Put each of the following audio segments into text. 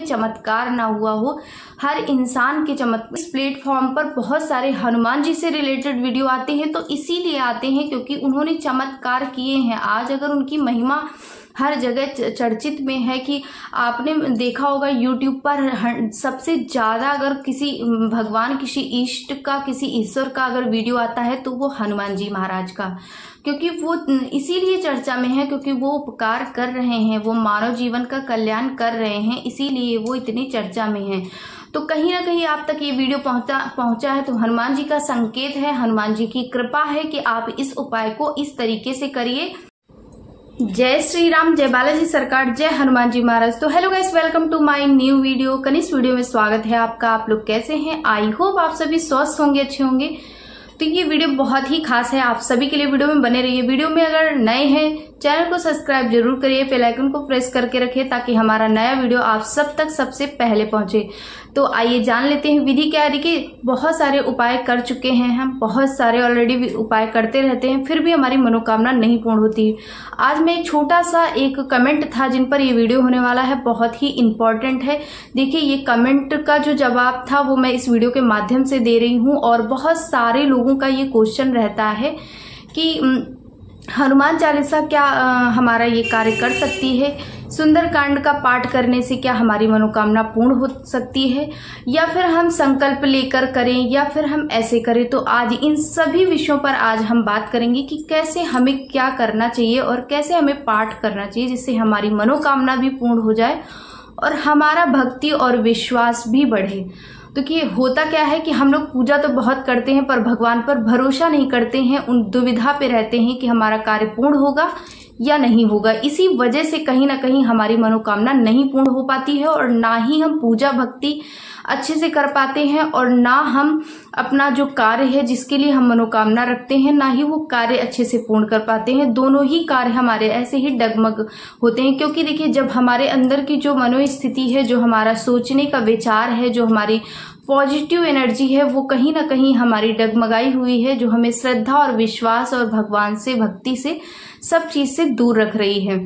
चमत्कार ना हुआ हो, हर इंसान के चमत्कार। इस प्लेटफॉर्म पर बहुत सारे हनुमान जी से रिलेटेड वीडियो आते हैं, तो इसीलिए आते हैं क्योंकि उन्होंने चमत्कार किए हैं। आज अगर उनकी महिमा हर जगह चर्चित में है कि आपने देखा होगा यूट्यूब पर सबसे ज़्यादा अगर किसी भगवान, किसी इष्ट का, किसी ईश्वर का अगर वीडियो आता है तो वो हनुमान जी महाराज का, क्योंकि वो इसीलिए चर्चा में है क्योंकि वो उपकार कर रहे हैं, वो मानव जीवन का कल्याण कर रहे हैं, इसीलिए वो इतनी चर्चा में है। तो कहीं ना कहीं आप तक ये वीडियो पहुंचा है तो हनुमान जी का संकेत है, हनुमान जी की कृपा है कि आप इस उपाय को इस तरीके से करिए। जय श्री राम, जय बालाजी सरकार, जय हनुमान जी महाराज। तो hello guys, welcome to my new video. कनिष्ठ वीडियो में स्वागत है आपका। आप लोग कैसे हैं? आई होप आप सभी स्वस्थ होंगे, अच्छे होंगे। तो ये वीडियो बहुत ही खास है, आप सभी के लिए वीडियो में बने रहिए। वीडियो में अगर नए हैं चैनल को सब्सक्राइब जरूर करिए, बेल आइकन को प्रेस करके रखिए ताकि हमारा नया वीडियो आप सब तक सबसे पहले पहुंचे। तो आइए जान लेते हैं विधि क्या है। देखिए, बहुत सारे उपाय कर चुके हैं हम, बहुत सारे ऑलरेडी उपाय करते रहते हैं, फिर भी हमारी मनोकामना नहीं पूर्ण होती। आज मैं छोटा सा एक कमेंट था जिन पर ये वीडियो होने वाला है, बहुत ही इंपॉर्टेंट है। देखिए, ये कमेंट का जो जवाब था वो मैं इस वीडियो के माध्यम से दे रही हूँ। और बहुत सारे लोगों का ये क्वेश्चन रहता है कि हनुमान चालीसा क्या हमारा ये कार्य कर सकती है, सुंदरकांड का पाठ करने से क्या हमारी मनोकामना पूर्ण हो सकती है, या फिर हम संकल्प लेकर करें, या फिर हम ऐसे करें। तो आज इन सभी विषयों पर आज हम बात करेंगे कि कैसे हमें क्या करना चाहिए और कैसे हमें पाठ करना चाहिए जिससे हमारी मनोकामना भी पूर्ण हो जाए और हमारा भक्ति और विश्वास भी बढ़े। तो कि होता क्या है कि हम लोग पूजा तो बहुत करते हैं पर भगवान पर भरोसा नहीं करते हैं, उन दुविधा पे रहते हैं कि हमारा कार्य पूर्ण होगा या नहीं होगा। इसी वजह से कहीं ना कहीं हमारी मनोकामना नहीं पूर्ण हो पाती है और ना ही हम पूजा भक्ति अच्छे से कर पाते हैं और ना हम अपना जो कार्य है जिसके लिए हम मनोकामना रखते हैं, ना ही वो कार्य अच्छे से पूर्ण कर पाते हैं। दोनों ही कार्य हमारे ऐसे ही डगमग होते हैं। क्योंकि देखिए, जब हमारे अंदर की जो मनोस्थिति है, जो हमारा सोचने का विचार है, जो हमारी पॉजिटिव एनर्जी है, वो कहीं ना कहीं हमारी डगमगाई हुई है, जो हमें श्रद्धा और विश्वास और भगवान से, भक्ति से, सब चीज से दूर रख रही है।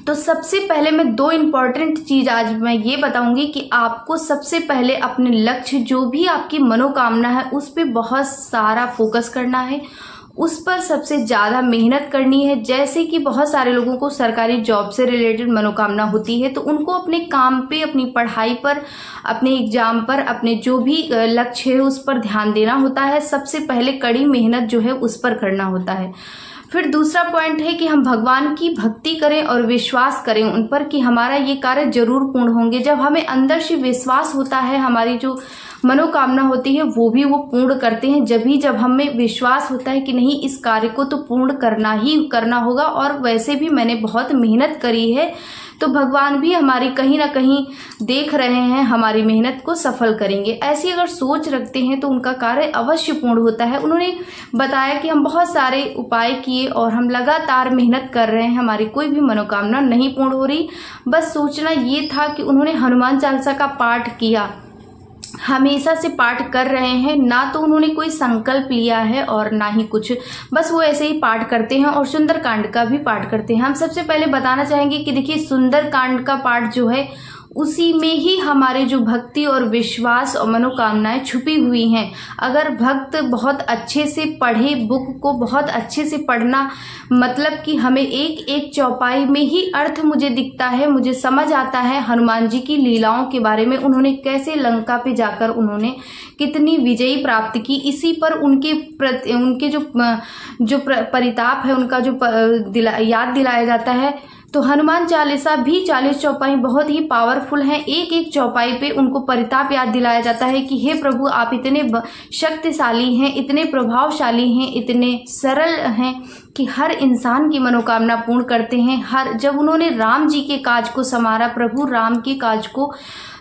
तो सबसे पहले मैं दो इम्पॉर्टेंट चीज आज मैं ये बताऊंगी कि आपको सबसे पहले अपने लक्ष्य, जो भी आपकी मनोकामना है, उस पर बहुत सारा फोकस करना है, उस पर सबसे ज्यादा मेहनत करनी है। जैसे कि बहुत सारे लोगों को सरकारी जॉब से रिलेटेड मनोकामना होती है, तो उनको अपने काम पे, अपनी पढ़ाई पर, अपने एग्जाम पर, अपने जो भी लक्ष्य है उस पर ध्यान देना होता है। सबसे पहले कड़ी मेहनत जो है उस पर करना होता है। फिर दूसरा पॉइंट है कि हम भगवान की भक्ति करें और विश्वास करें उन पर कि हमारा ये कार्य जरूर पूर्ण होंगे। जब हमें अंदर से विश्वास होता है, हमारी जो मनोकामना होती है वो भी वो पूर्ण करते हैं। जब हमें विश्वास होता है कि नहीं, इस कार्य को तो पूर्ण करना ही करना होगा और वैसे भी मैंने बहुत मेहनत करी है, तो भगवान भी हमारी कहीं ना कहीं देख रहे हैं, हमारी मेहनत को सफल करेंगे। ऐसी अगर सोच रखते हैं तो उनका कार्य अवश्य पूर्ण होता है। उन्होंने बताया कि हम बहुत सारे उपाय किए और हम लगातार मेहनत कर रहे हैं, हमारी कोई भी मनोकामना नहीं पूर्ण हो रही। बस सोचना ये था कि उन्होंने हनुमान चालीसा का पाठ किया, हमेशा से पाठ कर रहे हैं, ना तो उन्होंने कोई संकल्प लिया है और ना ही कुछ, बस वो ऐसे ही पाठ करते हैं और सुंदरकांड का भी पाठ करते हैं। हम सबसे पहले बताना चाहेंगे कि देखिए, सुंदरकांड का पाठ जो है उसी में ही हमारे जो भक्ति और विश्वास और मनोकामनाएं छुपी हुई हैं। अगर भक्त बहुत अच्छे से पढ़े, बुक को बहुत अच्छे से पढ़ना, मतलब कि हमें एक एक चौपाई में ही अर्थ मुझे दिखता है, मुझे समझ आता है हनुमान जी की लीलाओं के बारे में, उन्होंने कैसे लंका पे जाकर उन्होंने कितनी विजयी प्राप्त की, इसी पर उनके जो परिताप है उनका जो याद दिलाया जाता है। तो हनुमान चालीसा भी 40 चौपाई बहुत ही पावरफुल हैं। एक एक चौपाई पे उनको परिताप याद दिलाया जाता है कि हे प्रभु, आप इतने शक्तिशाली हैं, इतने प्रभावशाली हैं, इतने सरल हैं कि हर इंसान की मनोकामना पूर्ण करते हैं। जब उन्होंने राम जी के काज को संवारा, प्रभु राम के काज को,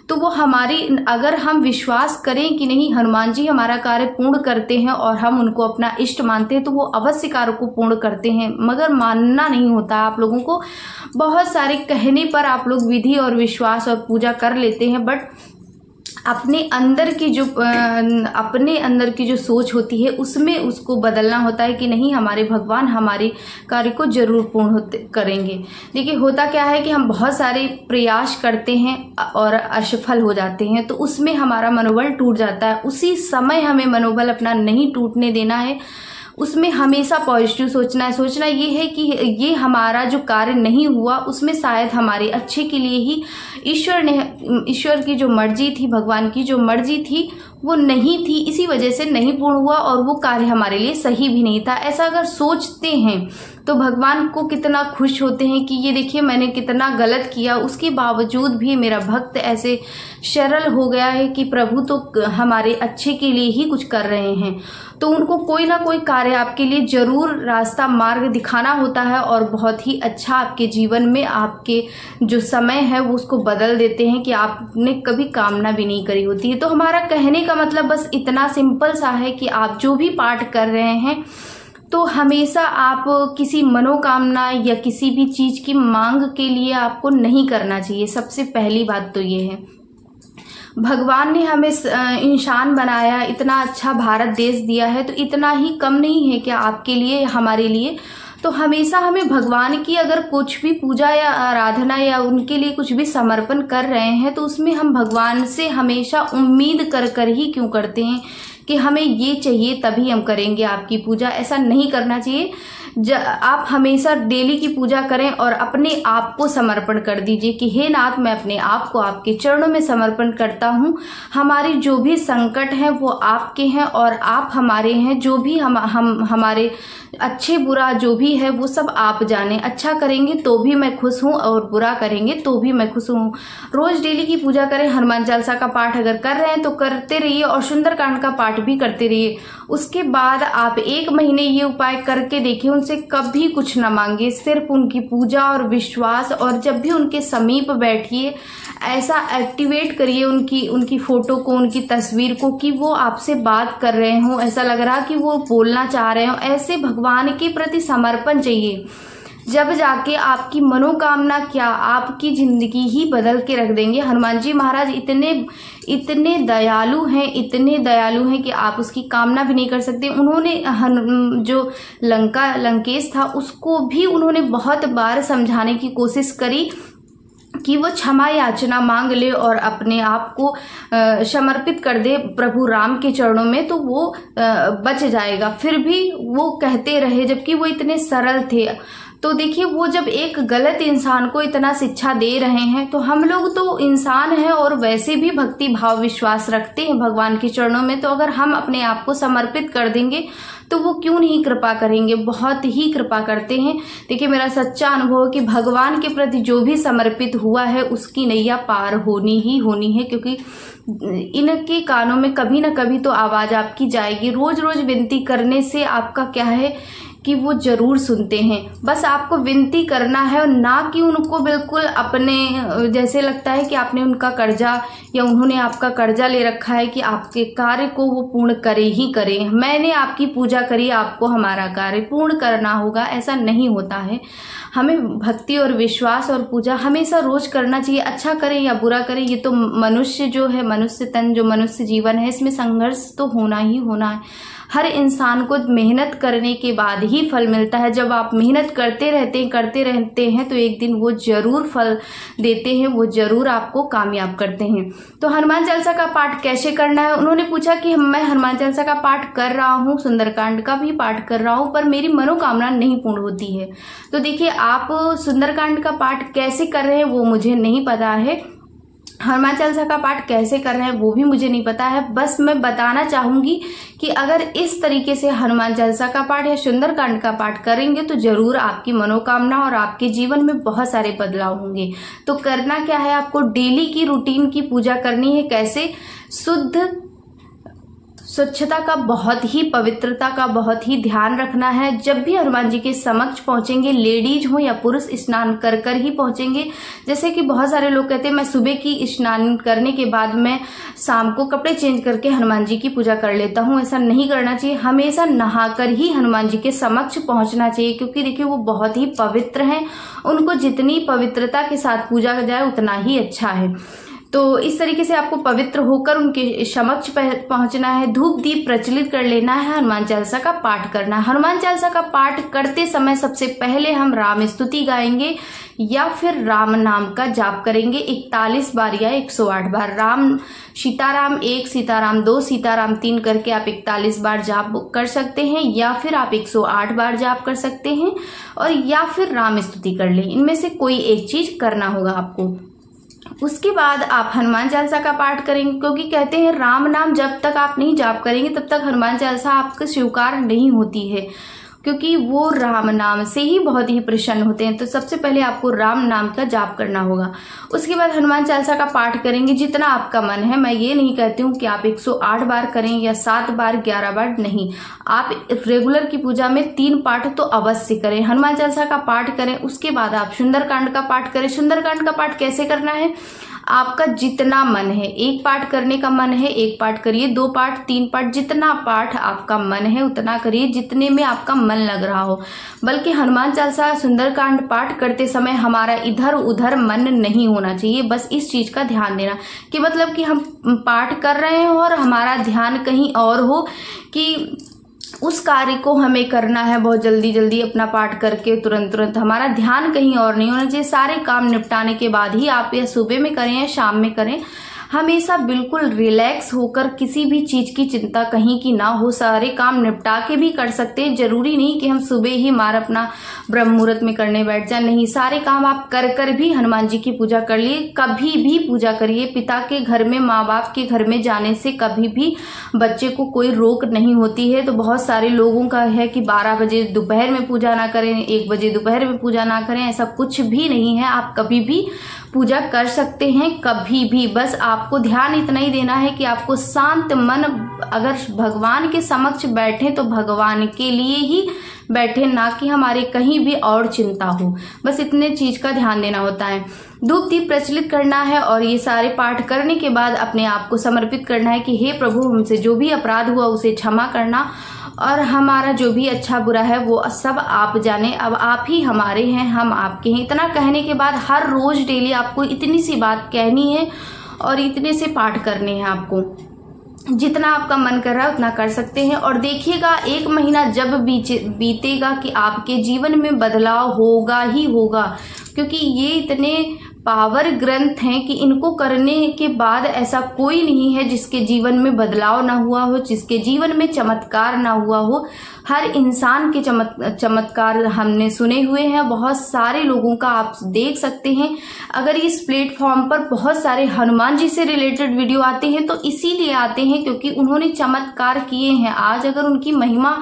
तो वो हमारी, अगर हम विश्वास करें कि नहीं हनुमान जी हमारा कार्य पूर्ण करते हैं और हम उनको अपना इष्ट मानते हैं, तो वो अवश्य कार्य को पूर्ण करते हैं। मगर मानना नहीं होता आप लोगों को, बहुत सारे कहने पर आप लोग विधि और विश्वास और पूजा कर लेते हैं, बट अपने अंदर की जो सोच होती है उसमें उसको बदलना होता है कि नहीं, हमारे भगवान हमारे कार्य को जरूर पूर्ण करेंगे। देखिए होता क्या है कि हम बहुत सारे प्रयास करते हैं और असफल हो जाते हैं, तो उसमें हमारा मनोबल टूट जाता है। उसी समय हमें मनोबल अपना नहीं टूटने देना है, उसमें हमेशा पॉजिटिव सोचना है। सोचना ये है कि ये हमारा जो कार्य नहीं हुआ उसमें शायद हमारे अच्छे के लिए ही ईश्वर की जो मर्जी थी, भगवान की जो मर्जी थी वो नहीं थी, इसी वजह से नहीं पूर्ण हुआ और वो कार्य हमारे लिए सही भी नहीं था। ऐसा अगर सोचते हैं तो भगवान को कितना खुश होते हैं कि ये देखिए मैंने कितना गलत किया, उसके बावजूद भी मेरा भक्त ऐसे सरल हो गया है कि प्रभु तो हमारे अच्छे के लिए ही कुछ कर रहे हैं। तो उनको कोई ना कोई कार्य आपके लिए जरूर रास्ता मार्ग दिखाना होता है और बहुत ही अच्छा आपके जीवन में आपके जो समय है वो उसको बदल देते हैं कि आपने कभी कामना भी नहीं करी होती है। तो हमारा कहने का मतलब बस इतना सिंपल सा है कि आप जो भी पाठ कर रहे हैं तो हमेशा आप किसी मनोकामना या किसी भी चीज की मांग के लिए आपको नहीं करना चाहिए। सबसे पहली बात तो ये है, भगवान ने हमें इंसान बनाया, इतना अच्छा भारत देश दिया है, तो इतना ही कम नहीं है क्या आपके लिए, हमारे लिए। तो हमेशा हमें भगवान की अगर कुछ भी पूजा या आराधना या उनके लिए कुछ भी समर्पण कर रहे हैं तो उसमें हम भगवान से हमेशा उम्मीद कर ही क्यों करते हैं कि हमें ये चाहिए तभी हम करेंगे आपकी पूजा। ऐसा नहीं करना चाहिए। आप हमेशा डेली की पूजा करें और अपने आप को समर्पण कर दीजिए कि हे नाथ, मैं अपने आप को आपके चरणों में समर्पण करता हूँ। हमारी जो भी संकट हैं वो आपके हैं और आप हमारे हैं। जो भी हम हमारे अच्छे बुरा जो भी है वो सब आप जाने। अच्छा करेंगे तो भी मैं खुश हूँ और बुरा करेंगे तो भी मैं खुश हूँ। रोज डेली की पूजा करें। हनुमान चालीसा का पाठ अगर कर रहे हैं तो करते रहिए और सुंदरकांड का पाठ भी करते रहिए। उसके बाद आप 1 महीने ये उपाय करके देखिए, उनसे कभी कुछ न मांगे, सिर्फ उनकी पूजा और विश्वास। और जब भी उनके समीप बैठिए ऐसा एक्टिवेट करिए उनकी फोटो को, उनकी तस्वीर को कि वो आपसे बात कर रहे हो, ऐसा लग रहा कि वो बोलना चाह रहे हो। ऐसे भगवान के प्रति समर्पण चाहिए, जब जाके आपकी मनोकामना क्या आपकी जिंदगी ही बदल के रख देंगे। हनुमान जी महाराज इतने दयालु हैं कि आप उसकी कामना भी नहीं कर सकते। उन्होंने जो लंकेश था उसको भी उन्होंने बहुत बार समझाने की कोशिश करी कि वो क्षमा याचना मांग ले और अपने आप को समर्पित कर दे प्रभु राम के चरणों में, तो वो बच जाएगा। फिर भी वो कहते रहे, जबकि वो इतने सरल थे। तो देखिए, वो जब एक गलत इंसान को इतना शिक्षा दे रहे हैं तो हम लोग तो इंसान हैं और वैसे भी भक्ति भाव विश्वास रखते हैं भगवान के चरणों में। तो अगर हम अपने आप को समर्पित कर देंगे तो वो क्यों नहीं कृपा करेंगे, बहुत ही कृपा करते हैं। देखिए, मेरा सच्चा अनुभव है कि भगवान के प्रति जो भी समर्पित हुआ है उसकी नैया पार होनी ही होनी है, क्योंकि इनके कानों में कभी ना कभी तो आवाज आपकी जाएगी। रोज रोज विनती करने से आपका क्या है कि वो जरूर सुनते हैं। बस आपको विनती करना है और ना कि उनको बिल्कुल अपने जैसे लगता है कि आपने उनका कर्जा या उन्होंने आपका कर्जा ले रखा है कि आपके कार्य को वो पूर्ण करे ही करे। मैंने आपकी पूजा करी, आपको हमारा कार्य पूर्ण करना होगा, ऐसा नहीं होता है। हमें भक्ति और विश्वास और पूजा हमेशा रोज करना चाहिए। अच्छा करें या बुरा करें, ये तो मनुष्य जो है, मनुष्य तन जो मनुष्य जीवन है, इसमें संघर्ष तो होना ही होना है। हर इंसान को मेहनत करने के बाद ही फल मिलता है। जब आप मेहनत करते रहते हैं तो एक दिन वो जरूर फल देते हैं, वो जरूर आपको कामयाब करते हैं। तो हनुमान चालीसा का पाठ कैसे करना है, उन्होंने पूछा कि मैं हनुमान चालीसा का पाठ कर रहा हूँ, सुंदरकांड का भी पाठ कर रहा हूँ, पर मेरी मनोकामना नहीं पूर्ण होती है। तो देखिए, आप सुंदरकांड का पाठ कैसे कर रहे हैं वो मुझे नहीं पता है, हनुमान चालीसा का पाठ कैसे कर रहे हैं वो भी मुझे नहीं पता है। बस मैं बताना चाहूंगी कि अगर इस तरीके से हनुमान चालीसा का पाठ या सुंदरकांड का पाठ करेंगे तो जरूर आपकी मनोकामना और आपके जीवन में बहुत सारे बदलाव होंगे। तो करना क्या है, आपको डेली की रूटीन की पूजा करनी है। कैसे? स्वच्छता का, बहुत ही पवित्रता का बहुत ही ध्यान रखना है। जब भी हनुमान जी के समक्ष पहुंचेंगे, लेडीज हो या पुरुष, स्नान कर ही पहुंचेंगे। जैसे कि बहुत सारे लोग कहते हैं मैं सुबह की स्नान करने के बाद मैं शाम को कपड़े चेंज करके हनुमान जी की पूजा कर लेता हूं। ऐसा नहीं करना चाहिए। हमेशा नहाकर ही हनुमान जी के समक्ष पहुंचना चाहिए, क्योंकि देखिए वो बहुत ही पवित्र हैं। उनको जितनी पवित्रता के साथ पूजा जाए उतना ही अच्छा है। तो इस तरीके से आपको पवित्र होकर उनके समक्ष पहुंचना है, धूप दीप प्रज्वलित कर लेना है, हनुमान चालीसा का पाठ करना है। हनुमान चालीसा का पाठ करते समय सबसे पहले हम राम स्तुति गाएंगे या फिर राम नाम का जाप करेंगे 41 बार या 108 बार। राम सीताराम 1, सीताराम 2, सीताराम 3 करके आप 41 बार जाप कर सकते हैं, या फिर आप 108 बार जाप कर सकते हैं, और या फिर राम स्तुति कर लें। इनमें से कोई एक चीज करना होगा आपको। उसके बाद आप हनुमान चालीसा का पाठ करेंगे, क्योंकि कहते हैं राम नाम जब तक आप नहीं जाप करेंगे तब तक हनुमान चालीसा आपको स्वीकार नहीं होती है, क्योंकि वो राम नाम से ही बहुत ही प्रसन्न होते हैं। तो सबसे पहले आपको राम नाम का जाप करना होगा। उसके बाद हनुमान चालीसा का पाठ करेंगे जितना आपका मन है। मैं ये नहीं कहती हूँ कि आप 108 बार करें या 7 बार 11 बार, नहीं। आप रेगुलर की पूजा में 3 पाठ तो अवश्य करें, हनुमान चालीसा का पाठ करें। उसके बाद आप सुंदरकांड का पाठ करें। सुंदरकांड का पाठ कैसे करना है? आपका जितना मन है, 1 पाठ करने का मन है 1 पाठ करिए, 2 पाठ 3 पाठ, जितना पाठ आपका मन है उतना करिए, जितने में आपका मन लग रहा हो। बल्कि हनुमान चालीसा सुंदरकांड पाठ करते समय हमारा इधर उधर मन नहीं होना चाहिए। बस इस चीज का ध्यान देना कि मतलब कि हम पाठ कर रहे हो और हमारा ध्यान कहीं और हो, कि उस कार्य को हमें करना है बहुत जल्दी जल्दी अपना पाठ करके तुरंत हमारा ध्यान कहीं और नहीं होना चाहिए। सारे काम निपटाने के बाद ही आप या सुबह में करें या शाम में करें, हमेशा बिल्कुल रिलैक्स होकर, किसी भी चीज की चिंता कहीं की ना हो, सारे काम निपटा के भी कर सकते हैं। जरूरी नहीं कि हम सुबह ही मार अपना ब्रह्म मुहूर्त में करने बैठ जाए, नहीं। सारे काम आप कर भी हनुमान जी की पूजा कर लिए। कभी भी पूजा करिए। पिता के घर में, माँ बाप के घर में जाने से कभी भी बच्चे को कोई रोक नहीं होती है। तो बहुत सारे लोगों का है कि 12 बजे दोपहर में पूजा ना करें, 1 बजे दोपहर में पूजा ना करें, ऐसा कुछ भी नहीं है। आप कभी भी पूजा कर सकते हैं, कभी भी। बस आपको ध्यान इतना ही देना है कि आपको शांत मन, अगर भगवान के समक्ष बैठे तो भगवान के लिए ही बैठे, ना कि हमारे कहीं भी और चिंता हो। बस इतने चीज का ध्यान देना होता है। धूप दीप प्रज्वलित करना है और ये सारे पाठ करने के बाद अपने आप को समर्पित करना है कि हे प्रभु, हमसे जो भी अपराध हुआ उसे क्षमा करना, और हमारा जो भी अच्छा बुरा है वो सब आप जाने। अब आप ही हमारे हैं, हम आपके हैं। इतना कहने के बाद हर रोज डेली आपको इतनी सी बात कहनी है और इतने से पाठ करने हैं आपको। जितना आपका मन कर रहा है उतना कर सकते हैं। और देखिएगा 1 महीना जब बीतेगा कि आपके जीवन में बदलाव होगा ही होगा, क्योंकि ये इतने पावर ग्रंथ हैं कि इनको करने के बाद ऐसा कोई नहीं है जिसके जीवन में बदलाव ना हुआ हो, जिसके जीवन में चमत्कार ना हुआ हो। हर इंसान के चमत्कार हमने सुने हुए हैं, बहुत सारे लोगों का आप देख सकते हैं। अगर इस प्लेटफॉर्म पर बहुत सारे हनुमान जी से रिलेटेड वीडियो आते हैं तो इसीलिए आते हैं क्योंकि उन्होंने चमत्कार किए हैं। आज अगर उनकी महिमा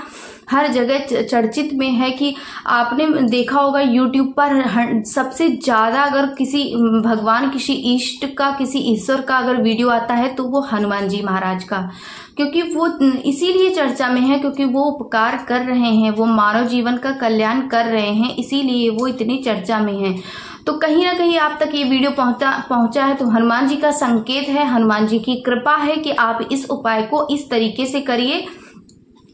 हर जगह चर्चित में है कि आपने देखा होगा YouTube पर सबसे ज्यादा अगर किसी भगवान, किसी इष्ट का, किसी ईश्वर का अगर वीडियो आता है तो वो हनुमान जी महाराज का, क्योंकि वो इसीलिए चर्चा में है क्योंकि वो उपकार कर रहे हैं, वो मानव जीवन का कल्याण कर रहे हैं, इसीलिए वो इतनी चर्चा में है। तो कहीं ना कहीं आप तक ये वीडियो पहुंचा है तो हनुमान जी का संकेत है, हनुमान जी की कृपा है कि आप इस उपाय को इस तरीके से करिए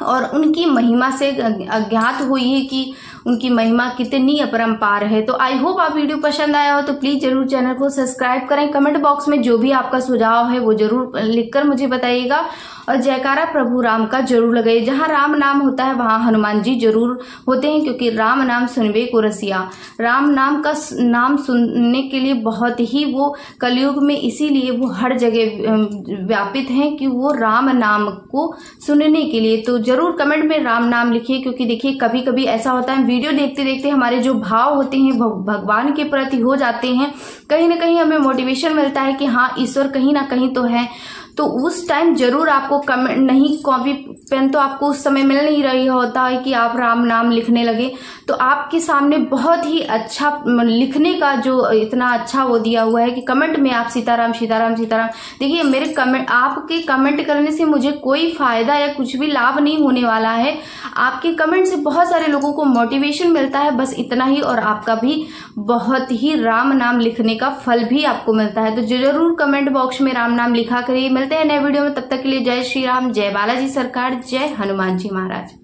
और उनकी महिमा से अज्ञात होइए कि उनकी महिमा कितनी अपरंपार है। तो आई होप आप वीडियो पसंद आया हो तो प्लीज जरूर चैनल को सब्सक्राइब करें। कमेंट बॉक्स में जो भी आपका सुझाव है वो जरूर लिखकर मुझे बताइएगा और जयकारा प्रभु राम का जरूर लगाइए। जहां राम नाम होता है वहां हनुमान जी जरूर होते हैं, क्योंकि राम नाम सुनबे को रसिया। राम नाम का नाम सुनने के लिए बहुत ही वो कलयुग में इसीलिए वो हर जगह व्यापित हैं कि वो राम नाम को सुनने के लिए। तो जरूर कमेंट में राम नाम लिखिए, क्योंकि देखिए कभी कभी ऐसा होता है वीडियो देखते देखते हमारे जो भाव होते हैं भगवान के प्रति हो जाते हैं, कहीं ना कहीं हमें मोटिवेशन मिलता है कि हाँ ईश्वर कहीं ना कहीं तो है। तो उस टाइम जरूर आपको कमेंट नहीं, कॉपी पेन तो आपको उस समय मिल नहीं रही होता है कि आप राम नाम लिखने लगे, तो आपके सामने बहुत ही अच्छा लिखने का जो इतना अच्छा वो दिया हुआ है कि कमेंट में आप सीताराम सीताराम सीताराम। देखिए मेरे कमेंट, आपके कमेंट करने से मुझे कोई फायदा या कुछ भी लाभ नहीं होने वाला है। आपके कमेंट से बहुत सारे लोगों को मोटिवेशन मिलता है, बस इतना ही, और आपका भी बहुत ही राम नाम लिखने का फल भी आपको मिलता है। तो जरूर कमेंट बॉक्स में राम नाम लिखा करिए। मिलते हैं नए वीडियो में, तब तक के लिए जय श्री राम, जय बालाजी सरकार, जय हनुमान जी महाराज।